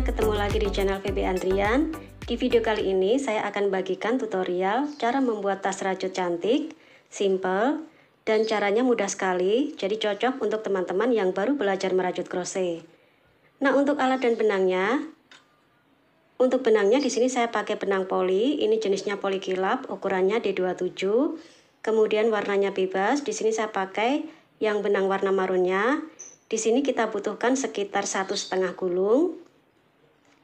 semuanya, ketemu lagi di channel VB Andrian. Di video kali ini saya akan bagikan tutorial cara membuat tas rajut cantik, simple, dan caranya mudah sekali, jadi cocok untuk teman-teman yang baru belajar merajut crochet. Nah, untuk alat dan benangnya, di sini saya pakai benang poli, ini jenisnya poli kilap, ukurannya D27. Kemudian warnanya bebas, di sini saya pakai yang benang warna marunnya. Di sini kita butuhkan sekitar 1,5 gulung.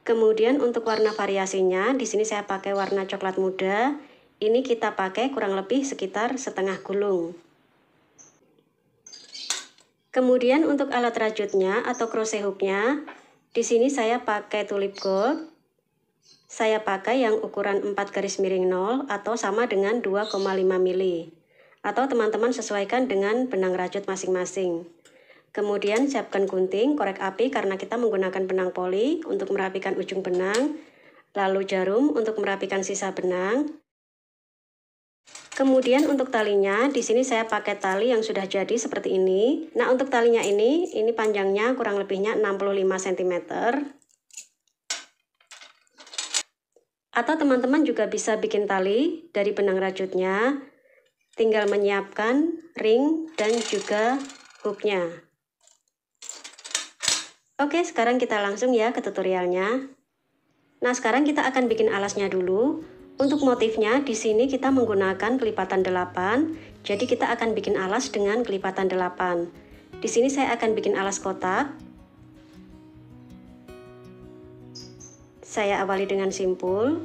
Kemudian untuk warna variasinya, di sini saya pakai warna coklat muda. Ini kita pakai kurang lebih sekitar 1/2 gulung. Kemudian untuk alat rajutnya atau crochet hooknya, di sini saya pakai tulip gold. Saya pakai yang ukuran 4 garis miring 0 atau sama dengan 2,5 mili. Atau teman-teman sesuaikan dengan benang rajut masing-masing. Kemudian siapkan gunting, korek api karena kita menggunakan benang poli untuk merapikan ujung benang, lalu jarum untuk merapikan sisa benang. Kemudian untuk talinya, di sini saya pakai tali yang sudah jadi seperti ini. Nah, untuk talinya ini panjangnya kurang lebihnya 65 cm. Atau teman-teman juga bisa bikin tali dari benang rajutnya, tinggal menyiapkan ring dan juga hooknya. Oke, sekarang kita langsung ya ke tutorialnya. Nah, sekarang kita akan bikin alasnya dulu. Untuk motifnya, di sini kita menggunakan kelipatan 8. Jadi kita akan bikin alas dengan kelipatan 8. Di sini saya akan bikin alas kotak. Saya awali dengan simpul.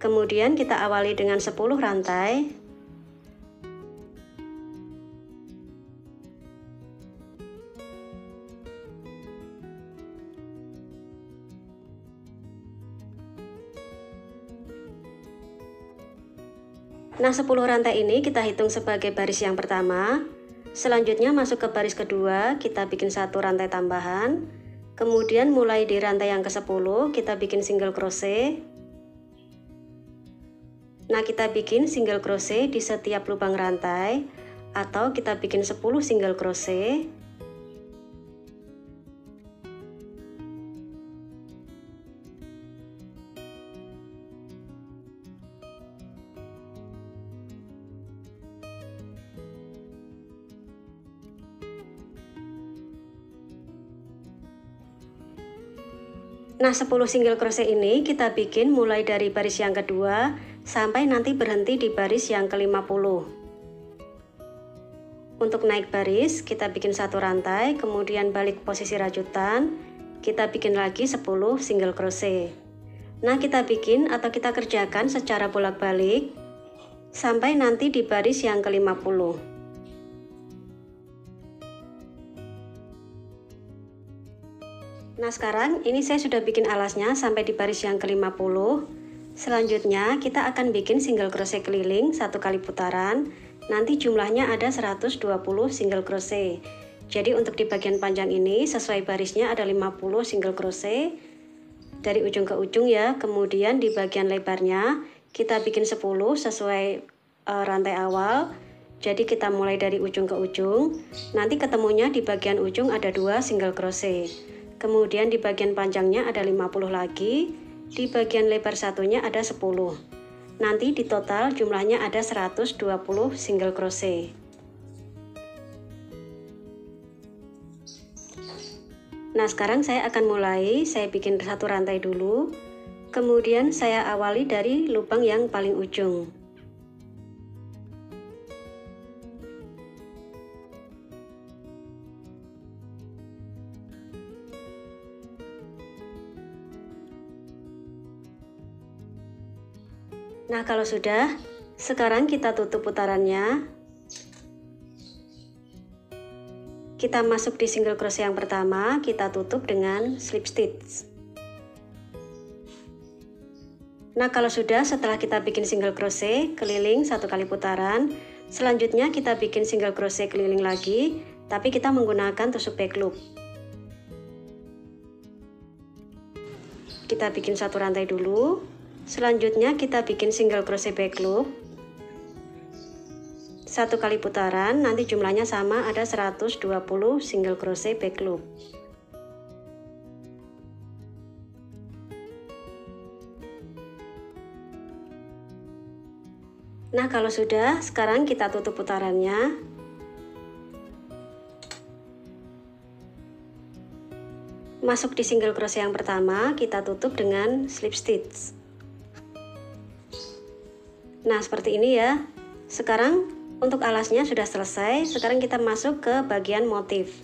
Kemudian kita awali dengan 10 rantai. Nah, 10 rantai ini kita hitung sebagai baris yang pertama. Selanjutnya masuk ke baris kedua, kita bikin 1 rantai tambahan. Kemudian mulai di rantai yang ke-10 kita bikin single crochet. Nah, kita bikin single crochet di setiap lubang rantai atau kita bikin 10 single crochet. Nah, 10 single crochet ini kita bikin mulai dari baris yang kedua sampai nanti berhenti di baris yang ke-50. Untuk naik baris, kita bikin 1 rantai, kemudian balik posisi rajutan, kita bikin lagi 10 single crochet. Nah, kita bikin atau kita kerjakan secara bolak-balik sampai nanti di baris yang ke-50. Nah, sekarang ini saya sudah bikin alasnya sampai di baris yang ke-50. Selanjutnya kita akan bikin single crochet keliling 1 kali putaran. Nanti jumlahnya ada 120 single crochet. Jadi untuk di bagian panjang ini sesuai barisnya ada 50 single crochet dari ujung ke ujung ya. Kemudian di bagian lebarnya kita bikin 10 sesuai rantai awal. Jadi kita mulai dari ujung ke ujung. Nanti ketemunya di bagian ujung ada 2 single crochet. Kemudian di bagian panjangnya ada 50 lagi, di bagian lebar satunya ada 10. Nanti di total jumlahnya ada 120 single crochet. Nah, sekarang saya akan mulai, saya bikin 1 rantai dulu. Kemudian saya awali dari lubang yang paling ujung. Nah, kalau sudah, sekarang kita tutup putarannya. Kita masuk di single crochet yang pertama, kita tutup dengan slip stitch. Nah, kalau sudah, setelah kita bikin single crochet keliling 1 kali putaran, selanjutnya kita bikin single crochet keliling lagi, tapi kita menggunakan tusuk back loop. Kita bikin 1 rantai dulu. Selanjutnya kita bikin single crochet back loop 1 kali putaran, nanti jumlahnya sama, ada 120 single crochet back loop. Nah, kalau sudah, sekarang kita tutup putarannya. Masuk di single crochet yang pertama, kita tutup dengan slip stitch. Nah, seperti ini ya. Sekarang untuk alasnya sudah selesai. Sekarang kita masuk ke bagian motif.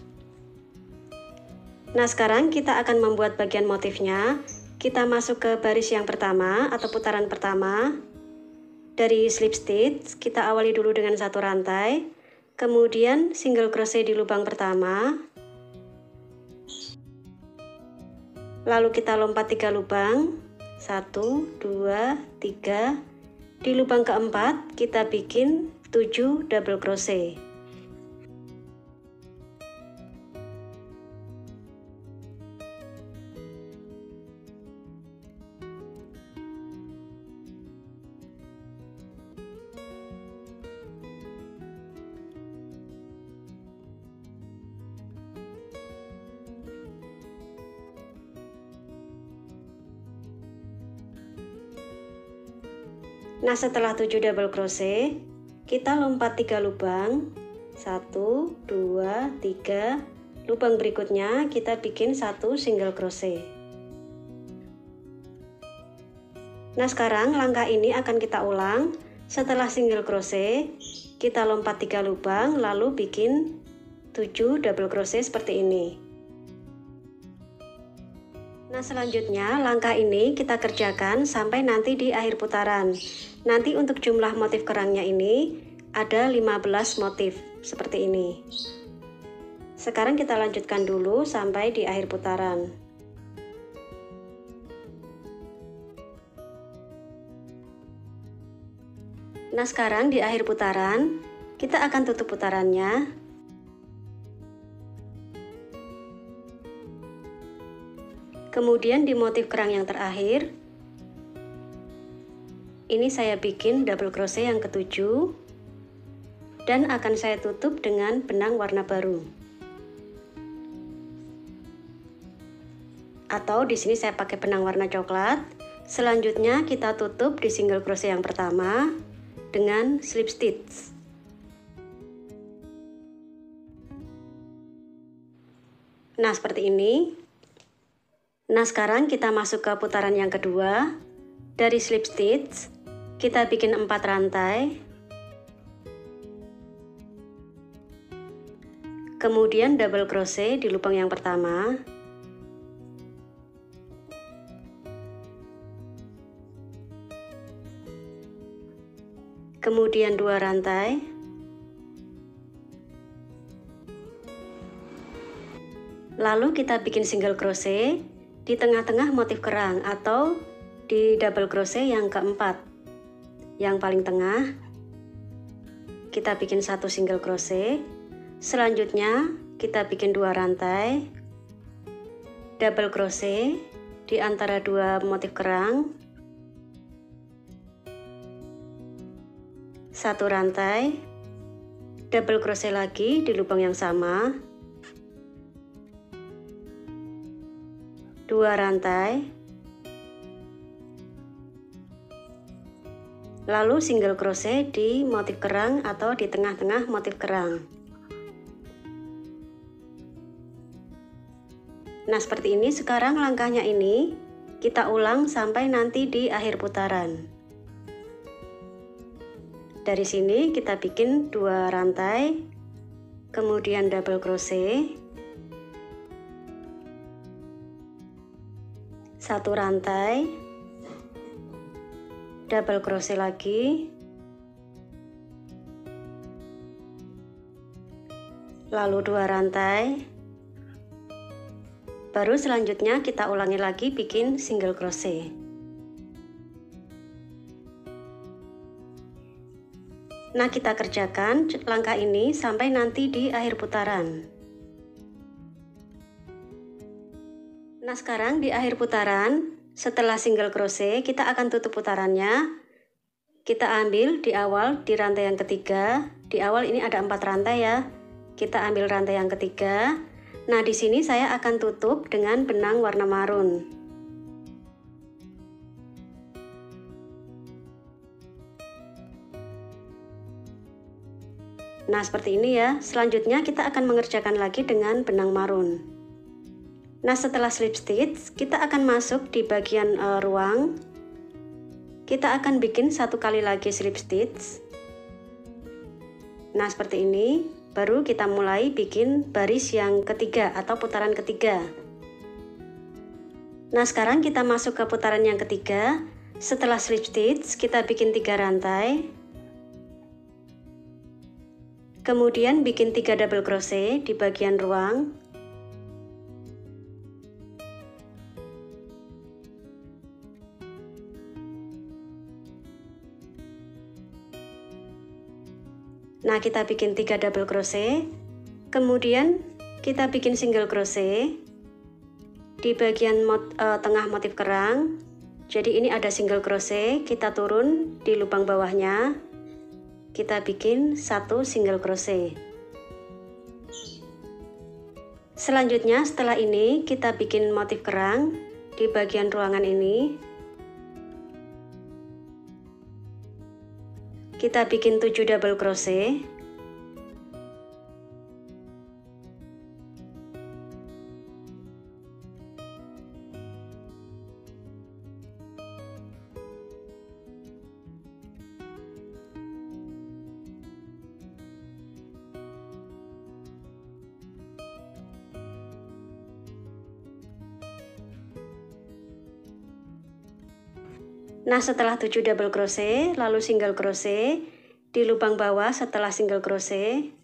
Nah, sekarang kita akan membuat bagian motifnya. Kita masuk ke baris yang pertama atau putaran pertama. Dari slip stitch, kita awali dulu dengan satu rantai, kemudian single crochet di lubang pertama, lalu kita lompat 3 lubang, 1, 2, 3, di lubang keempat kita bikin 7 double crochet. Nah, setelah 7 double crochet, kita lompat 3 lubang, 1, 2, 3, lubang berikutnya kita bikin 1 single crochet. Nah, sekarang langkah ini akan kita ulang. Setelah single crochet, kita lompat 3 lubang, lalu bikin 7 double crochet seperti ini. Nah, selanjutnya langkah ini kita kerjakan sampai nanti di akhir putaran. Nanti untuk jumlah motif kerangnya ini ada 15 motif seperti ini. Sekarang kita lanjutkan dulu sampai di akhir putaran. Nah, sekarang di akhir putaran kita akan tutup putarannya. Kemudian di motif kerang yang terakhir, ini saya bikin double crochet yang ke-7 dan akan saya tutup dengan benang warna baru. Atau di sini saya pakai benang warna coklat. Selanjutnya kita tutup di single crochet yang pertama dengan slip stitch. Nah, seperti ini. Nah, sekarang kita masuk ke putaran yang kedua. Dari slip stitch, kita bikin 4 rantai. Kemudian double crochet di lubang yang pertama. Kemudian 2 rantai. Lalu kita bikin single crochet di tengah-tengah motif kerang atau di double crochet yang keempat. Yang paling tengah kita bikin 1 single crochet. Selanjutnya kita bikin 2 rantai double crochet di antara 2 motif kerang, 1 rantai double crochet lagi di lubang yang sama, 2 rantai, lalu single crochet di motif kerang atau di tengah-tengah motif kerang. Nah, seperti ini. Sekarang langkahnya ini kita ulang sampai nanti di akhir putaran. Dari sini kita bikin 2 rantai, kemudian double crochet, 1 rantai, double crochet lagi, lalu 2 rantai, baru selanjutnya kita ulangi lagi bikin single crochet. Nah, kita kerjakan langkah ini sampai nanti di akhir putaran. Nah, sekarang di akhir putaran, setelah single crochet, kita akan tutup putarannya. Kita ambil di awal di rantai yang ketiga. Di awal ini ada 4 rantai ya. Kita ambil rantai yang ketiga. Nah, di sini saya akan tutup dengan benang warna marun. Nah, seperti ini ya. Selanjutnya kita akan mengerjakan lagi dengan benang marun. Nah, setelah slip stitch, kita akan masuk di bagian ruang. Kita akan bikin satu kali lagi slip stitch. Nah, seperti ini. Baru kita mulai bikin baris yang ketiga atau putaran ketiga. Nah, sekarang kita masuk ke putaran yang ketiga. Setelah slip stitch, kita bikin 3 rantai. Kemudian bikin 3 double crochet di bagian ruang. Nah, kita bikin 3 double crochet, kemudian kita bikin single crochet di bagian tengah motif kerang. Jadi ini ada single crochet, kita turun di lubang bawahnya, kita bikin 1 single crochet. Selanjutnya setelah ini kita bikin motif kerang di bagian ruangan ini. Kita bikin 7 double crochet. Nah, setelah 7 double crochet, lalu single crochet di lubang bawah setelah single crochet.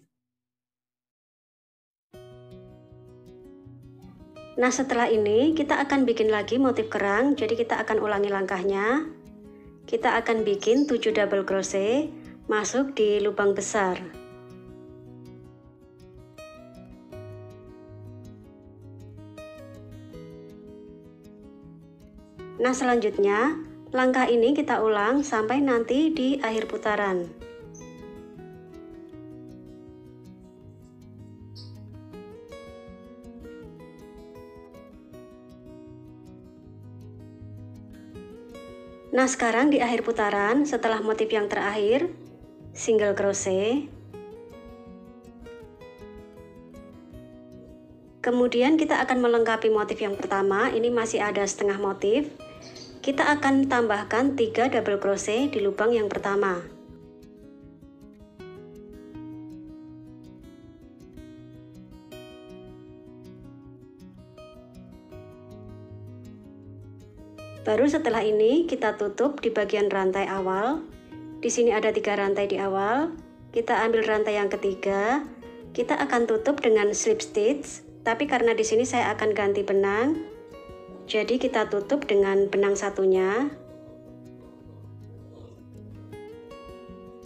Nah, setelah ini kita akan bikin lagi motif kerang, jadi kita akan ulangi langkahnya. Kita akan bikin 7 double crochet masuk di lubang besar. Nah, selanjutnya langkah ini kita ulang sampai nanti di akhir putaran. Nah, sekarang di akhir putaran setelah motif yang terakhir, single crochet. Kemudian kita akan melengkapi motif yang pertama, ini masih ada setengah motif. Kita akan tambahkan 3 double crochet di lubang yang pertama. Baru setelah ini kita tutup di bagian rantai awal. Di sini ada 3 rantai di awal. Kita ambil rantai yang ketiga. Kita akan tutup dengan slip stitch, tapi karena di sini saya akan ganti benang. Jadi kita tutup dengan benang satunya.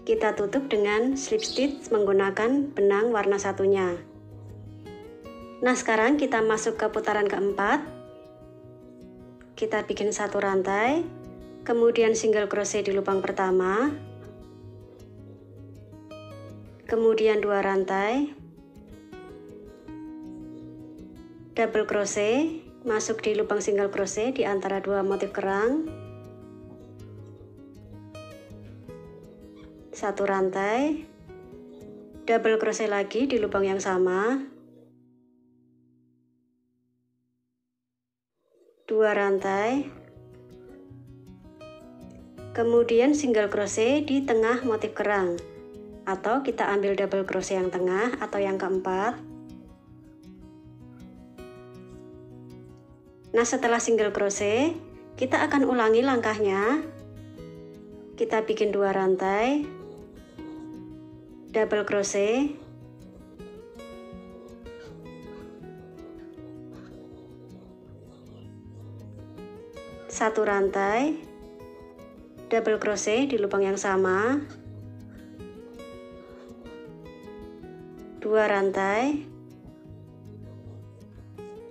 Kita tutup dengan slip stitch menggunakan benang warna satunya. Nah, sekarang kita masuk ke putaran keempat. Kita bikin 1 rantai, kemudian single crochet di lubang pertama, kemudian 2 rantai, double crochet masuk di lubang single crochet di antara 2 motif kerang, 1 rantai, double crochet lagi di lubang yang sama, 2 rantai, kemudian single crochet di tengah motif kerang, atau kita ambil double crochet yang tengah atau yang keempat. Nah, setelah single crochet, kita akan ulangi langkahnya. Kita bikin 2 rantai, double crochet, satu rantai, double crochet di lubang yang sama, 2 rantai,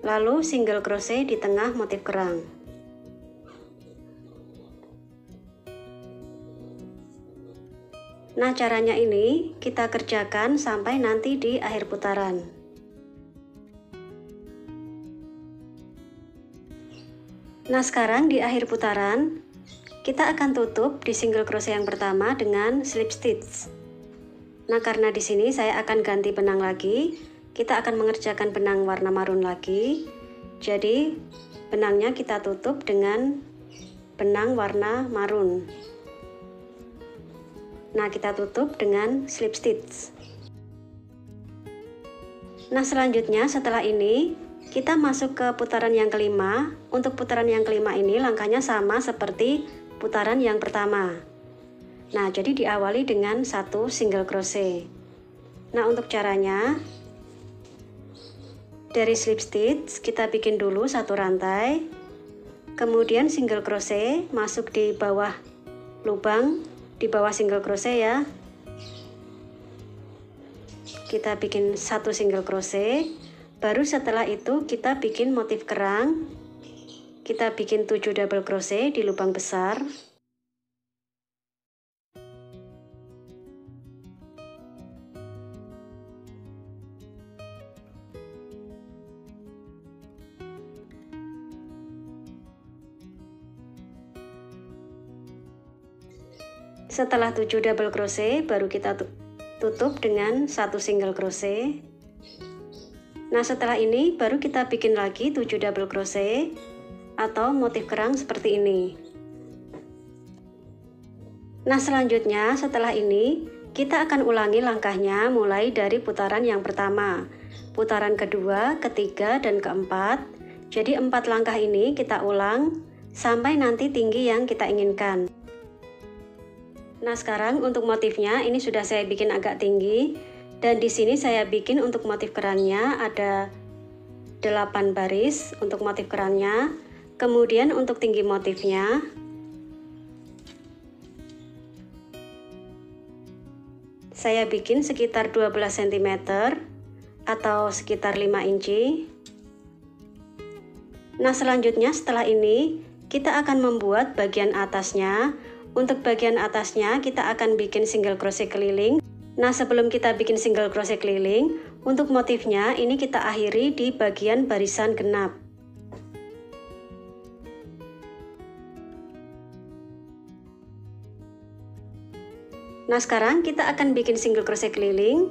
lalu single crochet di tengah motif kerang. Nah, caranya ini kita kerjakan sampai nanti di akhir putaran. Nah, sekarang di akhir putaran kita akan tutup di single crochet yang pertama dengan slip stitch. Nah, karena di sini saya akan ganti benang lagi, kita akan mengerjakan benang warna marun lagi. Jadi, benangnya kita tutup dengan benang warna marun. Nah, kita tutup dengan slip stitch. Nah, selanjutnya setelah ini kita masuk ke putaran yang kelima. Untuk putaran yang kelima ini langkahnya sama seperti putaran yang pertama. Nah, jadi diawali dengan 1 single crochet. Nah, untuk caranya dari slip stitch kita bikin dulu 1 rantai, kemudian single crochet masuk di bawah lubang, di bawah single crochet ya. Kita bikin 1 single crochet, baru setelah itu kita bikin motif kerang. Kita bikin 7 double crochet di lubang besar. Setelah 7 double crochet baru kita tutup dengan 1 single crochet. Nah, setelah ini baru kita bikin lagi 7 double crochet atau motif kerang seperti ini. Nah, selanjutnya setelah ini kita akan ulangi langkahnya mulai dari putaran yang pertama, putaran kedua, ketiga, dan keempat. Jadi 4 langkah ini kita ulang sampai nanti tinggi yang kita inginkan. Nah, sekarang untuk motifnya ini sudah saya bikin agak tinggi, dan di sini saya bikin untuk motif kerangnya ada 8 baris untuk motif kerangnya. Kemudian untuk tinggi motifnya saya bikin sekitar 12 cm atau sekitar 5 inci. Nah, selanjutnya setelah ini kita akan membuat bagian atasnya. Untuk bagian atasnya kita akan bikin single crochet keliling. Nah, sebelum kita bikin single crochet keliling, untuk motifnya ini kita akhiri di bagian barisan genap. Nah, sekarang kita akan bikin single crochet keliling.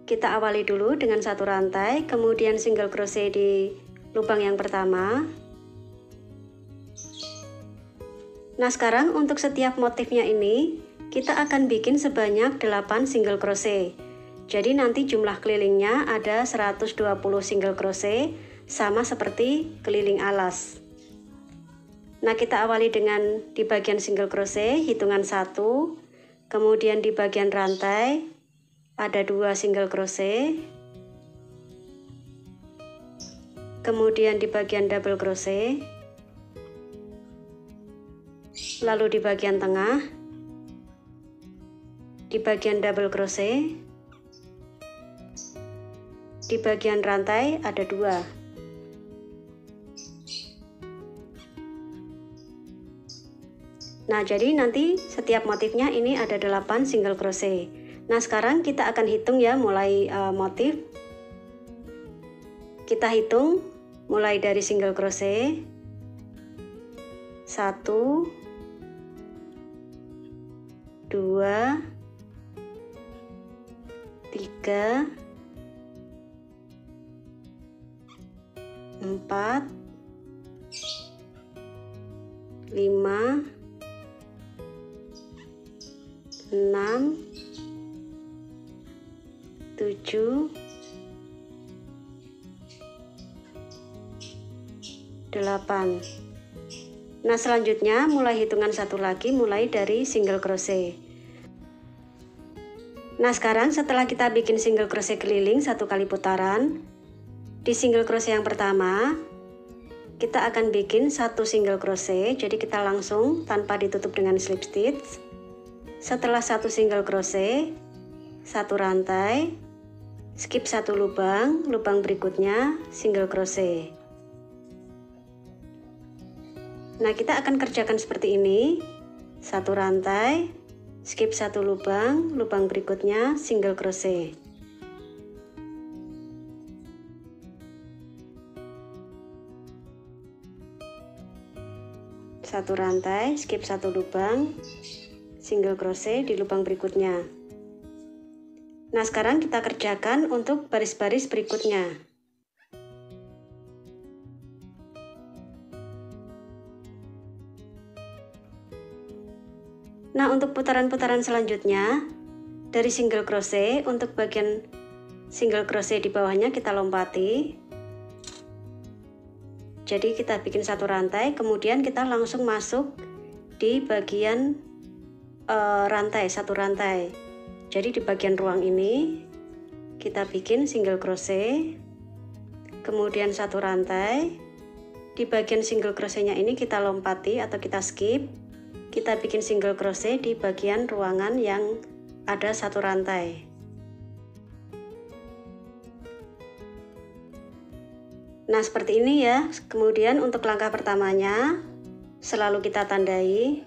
Kita awali dulu dengan 1 rantai, kemudian single crochet di lubang yang pertama. Nah, sekarang untuk setiap motifnya ini kita akan bikin sebanyak 8 single crochet. Jadi nanti jumlah kelilingnya ada 120 single crochet sama seperti keliling alas. Nah, kita awali dengan di bagian single crochet hitungan 1, kemudian di bagian rantai ada 2 single crochet, kemudian di bagian double crochet, lalu di bagian tengah, di bagian double crochet, di bagian rantai ada 2. Nah, jadi nanti setiap motifnya ini ada 8 single crochet. Nah, sekarang kita akan hitung ya mulai motif. Kita hitung mulai dari single crochet 1, 2, 3, 4, 5, 6, 7, 8. Nah, selanjutnya mulai hitungan 1 lagi mulai dari single crochet. Nah, sekarang setelah kita bikin single crochet keliling 1 kali putaran, di single crochet yang pertama kita akan bikin 1 single crochet. Jadi kita langsung tanpa ditutup dengan slip stitch. Setelah 1 single crochet, 1 rantai, skip 1 lubang, lubang berikutnya single crochet. Nah, kita akan kerjakan seperti ini. 1 rantai, skip 1 lubang, lubang berikutnya single crochet. Satu rantai, skip 1 lubang, single crochet di lubang berikutnya. Nah, sekarang kita kerjakan untuk baris-baris berikutnya. Nah, untuk putaran-putaran selanjutnya, dari single crochet, untuk bagian single crochet di bawahnya kita lompati. Jadi kita bikin satu rantai, kemudian kita langsung masuk di bagian satu rantai. Jadi di bagian ruang ini kita bikin single crochet, kemudian satu rantai. Di bagian single crochetnya ini kita lompati atau kita skip, kita bikin single crochet di bagian ruangan yang ada satu rantai. Nah, seperti ini ya. Kemudian untuk langkah pertamanya selalu kita tandai.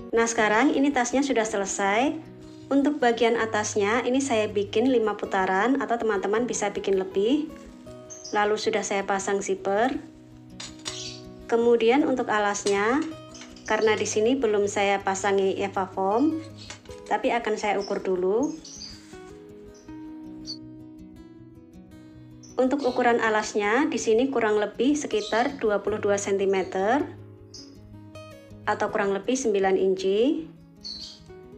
Nah, sekarang ini tasnya sudah selesai. Untuk bagian atasnya ini saya bikin 5 putaran atau teman-teman bisa bikin lebih. Lalu sudah saya pasang zipper. Kemudian untuk alasnya, karena di sini belum saya pasangi Eva foam, tapi akan saya ukur dulu. Untuk ukuran alasnya di sini kurang lebih sekitar 22 cm. Atau kurang lebih 9 inci.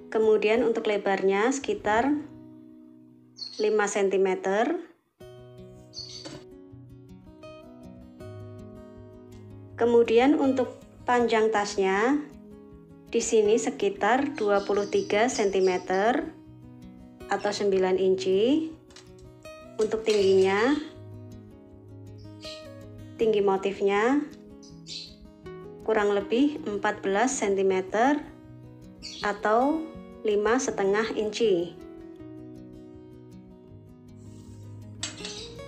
Kemudian untuk lebarnya sekitar 5 cm. Kemudian untuk panjang tasnya di sini sekitar 23 cm atau 9 inci. Untuk tingginya, tinggi motifnya kurang lebih 14 cm atau 5,5 inci.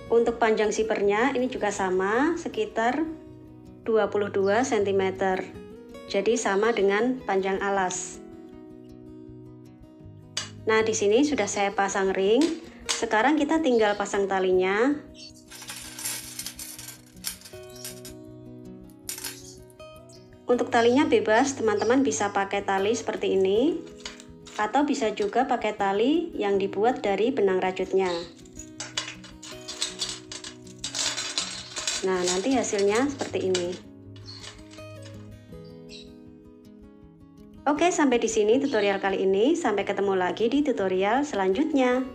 Untuk panjang zippernya ini juga sama, sekitar 22 cm. Jadi sama dengan panjang alas. Nah, di sini sudah saya pasang ring. Sekarang kita tinggal pasang talinya. Untuk talinya bebas, teman-teman bisa pakai tali seperti ini, atau bisa juga pakai tali yang dibuat dari benang rajutnya. Nah, nanti hasilnya seperti ini. Oke, sampai di sini tutorial kali ini. Sampai ketemu lagi di tutorial selanjutnya.